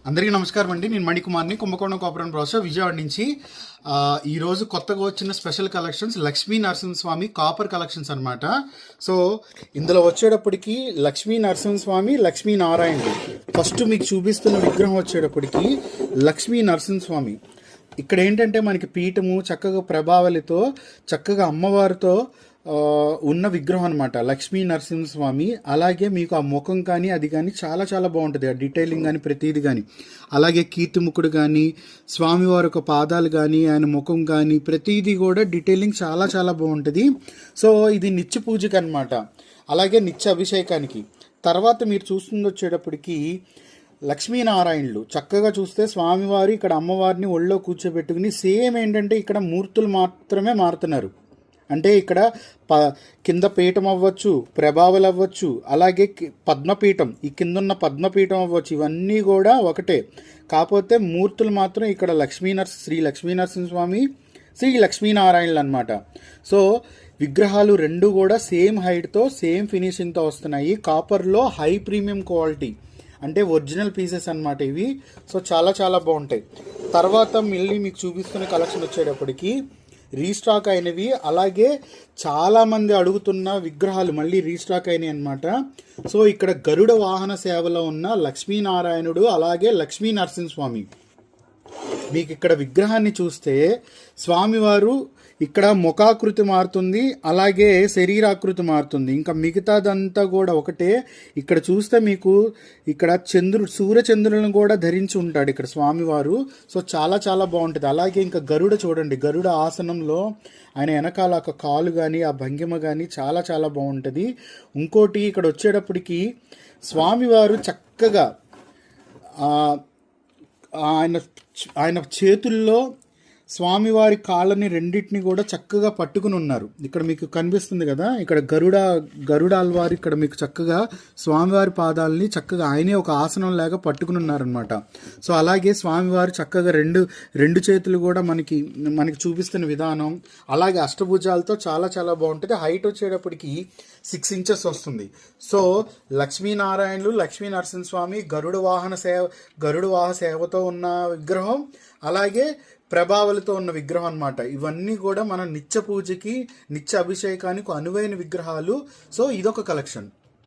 అందరికీ నమస్కారం అండి. నేను మణికుమార్ని, కుంభకోణం కోఆపరేటివ్ ప్రాసెస్ విజయవాడ నుంచి. ఈరోజు కొత్తగా వచ్చిన special collections Lakshmi Narasimhaswamy copper collections అనమాట. సో ఇందులో వచ్చేటప్పటికి లక్ష్మీ నరసింహస్వామి, లక్ష్మీ నారాయణుడు. ఫస్ట్ మీకు చూపిస్తున్న విగ్రహం వచ్చేటప్పటికి లక్ష్మీ నరసింహస్వామి. ఇక్కడ ఏంటంటే మనకి పీఠము చక్కగా ప్రభావలితో చక్కగా అమ్మవారితో ఉన్న విగ్రహం అనమాట లక్ష్మీ నరసింహస్వామి. అలాగే మీకు ఆ ముఖం కానీ అది కానీ చాలా చాలా బాగుంటుంది, ఆ డీటెయిలింగ్ కానీ ప్రతిదీ కానీ. అలాగే కీర్తిముఖుడు కానీ, స్వామివారి యొక్క పాదాలు కానీ, ఆయన ముఖం కానీ ప్రతిదీ కూడా డీటెయిలింగ్ చాలా చాలా బాగుంటుంది. సో ఇది నిత్య పూజకి అనమాట, అలాగే నిత్య అభిషేకానికి. తర్వాత మీరు చూస్తుంది వచ్చేటప్పటికి లక్ష్మీనారాయణులు. చక్కగా చూస్తే స్వామివారి ఇక్కడ అమ్మవారిని ఒళ్ళో కూర్చోబెట్టుకుని సేమ్ ఏంటంటే ఇక్కడ మూర్తులు మాత్రమే మారుతున్నారు. అంటే ఇక్కడ కింద పీఠం అవ్వచ్చు, ప్రభావలు అవ్వచ్చు, అలాగే పద్మపీఠం, ఈ కిందున్న పద్మపీఠం అవ్వచ్చు, ఇవన్నీ కూడా ఒకటే. కాకపోతే మూర్తులు మాత్రం ఇక్కడ శ్రీ లక్ష్మీనరసింహస్వామి, శ్రీ లక్ష్మీనారాయణులు అనమాట. సో విగ్రహాలు రెండు కూడా సేమ్ హైట్తో సేమ్ ఫినిషింగ్తో వస్తున్నాయి. కాపర్లో హై ప్రీమియం క్వాలిటీ, అంటే ఒరిజినల్ పీసెస్ అనమాట ఇవి. సో చాలా చాలా బాగుంటాయి. తర్వాత మళ్ళీ మీకు చూపిస్తున్న కలెక్షన్ వచ్చేటప్పటికి రీస్టాక్ అయినవి, అలాగే చాలామంది అడుగుతున్న విగ్రహాలు మళ్ళీ రీస్టాక్ అయినాయి అనమాట. సో ఇక్కడ గరుడ వాహన సేవలో ఉన్న లక్ష్మీనారాయణుడు, అలాగే లక్ష్మీ నరసింహస్వామి. మీకు ఇక్కడ విగ్రహాన్ని చూస్తే స్వామివారు ఇక్కడ ముఖాకృతి మారుతుంది, అలాగే శరీరాకృతి మారుతుంది. ఇంకా మిగతాదంతా కూడా ఒకటే. ఇక్కడ చూస్తే మీకు ఇక్కడ సూర్యచంద్రులను కూడా ధరించి ఉంటాడు ఇక్కడ స్వామివారు. సో చాలా చాలా బాగుంటుంది. అలాగే ఇంకా గరుడ చూడండి, గరుడ ఆసనంలో ఆయన వెనకాల ఒక కాలు కానీ ఆ భంగిమ కానీ చాలా చాలా బాగుంటుంది. ఇంకోటి ఇక్కడ వచ్చేటప్పటికి స్వామివారు చక్కగా ఆయన చేతుల్లో స్వామివారి కాళ్ళని రెండింటిని కూడా చక్కగా పట్టుకుని ఉన్నారు. ఇక్కడ మీకు కనిపిస్తుంది కదా, ఇక్కడ గరుడాల్వారు ఇక్కడ మీకు చక్కగా స్వామివారి పాదాలని చక్కగా ఆయనే ఒక ఆసనం లాగా పట్టుకుని ఉన్నారనమాట. సో అలాగే స్వామివారు చక్కగా రెండు చేతులు కూడా మనకి చూపిస్తున్న విధానం, అలాగే అష్టభుజాలతో చాలా చాలా బాగుంటుంది. హైట్ వచ్చేటప్పటికి 6 inches వస్తుంది. సో లక్ష్మీనారాయణులు, లక్ష్మీ నరసింహస్వామి, గరుడ వాహన సేవతో ఉన్న విగ్రహం, అలాగే ప్రభావలతో ఉన్న విగ్రహం అనమాట. ఇవన్నీ కూడా మన నిత్య పూజకి, నిత్య అభిషేకానికి అనువైన విగ్రహాలు. సో ఇదొక కలెక్షన్.